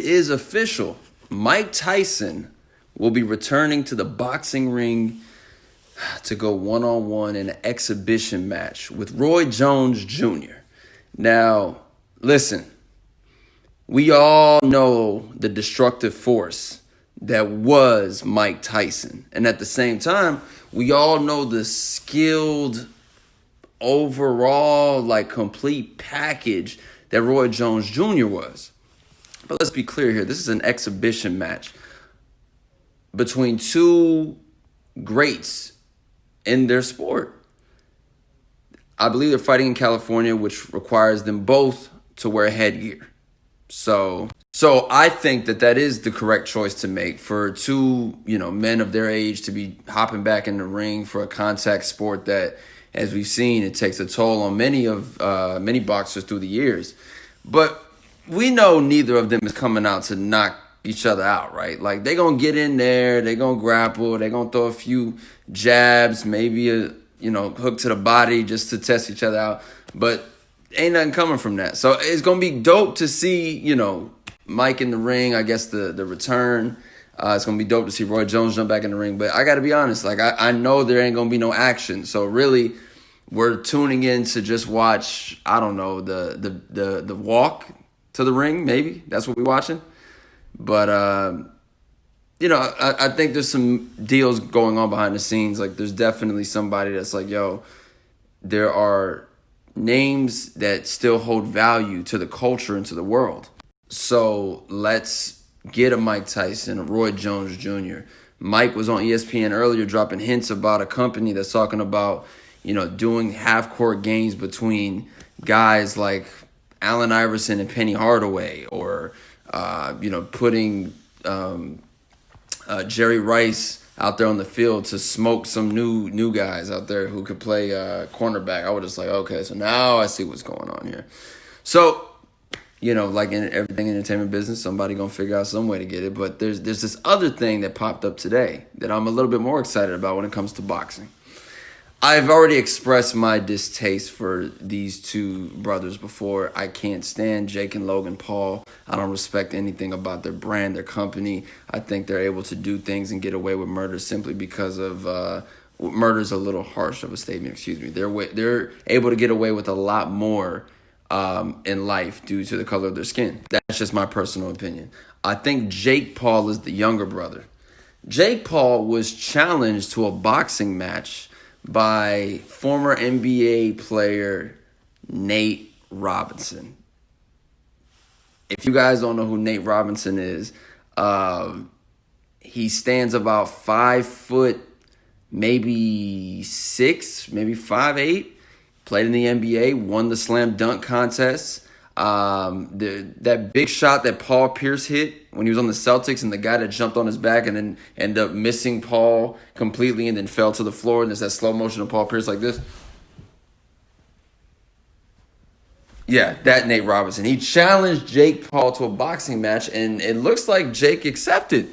It is official. Mike Tyson will be returning to the boxing ring to go one-on-one in an exhibition match with Roy Jones Jr. Now, listen, we all know the destructive force that was Mike Tyson. And at the same time, we all know the skilled, overall, complete package that Roy Jones Jr. was. But let's be clear here. This is an exhibition match between two greats in their sport. I believe they're fighting in California, which requires them both to wear headgear. So I think that is the correct choice to make for two, men of their age to be hopping back in the ring for a contact sport that, as we've seen, it takes a toll on many boxers through the years. But we know neither of them is coming out to knock each other out, right? Like, they're going to get in there, they're going to grapple, they're going to throw a few jabs, maybe a, hook to the body just to test each other out. But ain't nothing coming from that. So it's going to be dope to see, Mike in the ring, I guess the return. It's going to be dope to see Roy Jones jump back in the ring. But I got to be honest, I know there ain't going to be no action. So really, we're tuning in to just watch, I don't know, the walk to the ring, maybe. That's what we're watching. But, I think there's some deals going on behind the scenes. Like, there's definitely somebody that's like, yo, there are names that still hold value to the culture and to the world. So let's get a Mike Tyson, a Roy Jones Jr. Mike was on ESPN earlier dropping hints about a company that's talking about, doing half-court games between guys like Allen Iverson and Penny Hardaway, or, putting Jerry Rice out there on the field to smoke some new guys out there who could play cornerback. I was just like, okay, so now I see what's going on here. So, like in everything entertainment business, somebody gonna figure out some way to get it. But there's this other thing that popped up today that I'm a little bit more excited about when it comes to boxing. I've already expressed my distaste for these two brothers before. I can't stand Jake and Logan Paul. I don't respect anything about their brand, their company. I think they're able to do things and get away with murder simply because of murder's a little harsh of a statement, excuse me. They're able to get away with a lot more in life due to the color of their skin. That's just my personal opinion. I think Jake Paul is the younger brother. Jake Paul was challenged to a boxing match by former NBA player Nate Robinson. If you guys don't know who Nate Robinson is, he stands about 5 foot, maybe 6, maybe 5'8". Played in the NBA, won the slam dunk contest. That big shot that Paul Pierce hit when he was on the Celtics, and the guy that jumped on his back and then ended up missing Paul completely and then fell to the floor, and there's that slow motion of Paul Pierce like this. Yeah, that Nate Robinson. He challenged Jake Paul to a boxing match, and it looks like Jake accepted.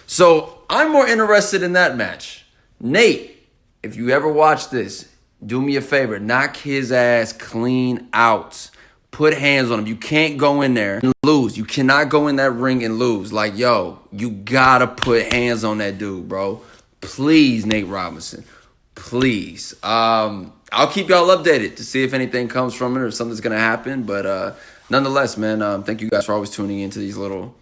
So I'm more interested in that match. Nate, if you ever watch this, do me a favor. Knock his ass clean out. Put hands on him. You can't go in there and lose. You cannot go in that ring and lose. Like, yo, you gotta put hands on that dude, bro. Please, Nate Robinson. Please. I'll keep y'all updated to see if anything comes from it or something's gonna happen. But nonetheless, man, thank you guys for always tuning into these little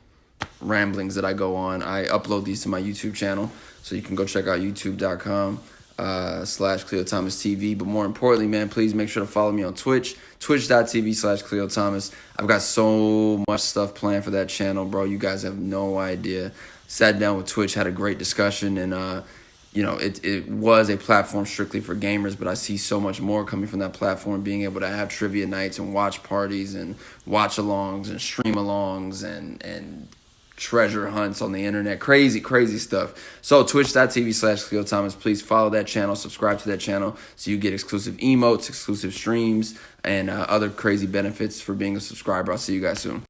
ramblings that I go on. I upload these to my YouTube channel, so you can go check out youtube.com. /Cleo Thomas TV. But more importantly, man, please make sure to follow me on Twitch, twitch.tv/Cleo Thomas. I've got so much stuff planned for that channel, bro. You guys have no idea. Sat down with Twitch, had a great discussion, and it was a platform strictly for gamers, but I see so much more coming from that platform, being able to have trivia nights and watch parties and watch alongs and stream alongs and treasure hunts on the internet. Crazy stuff. So twitch.tv/Cleo Thomas. Please follow that channel, subscribe to that channel so you get exclusive emotes, exclusive streams, and other crazy benefits for being a subscriber. I'll see you guys soon.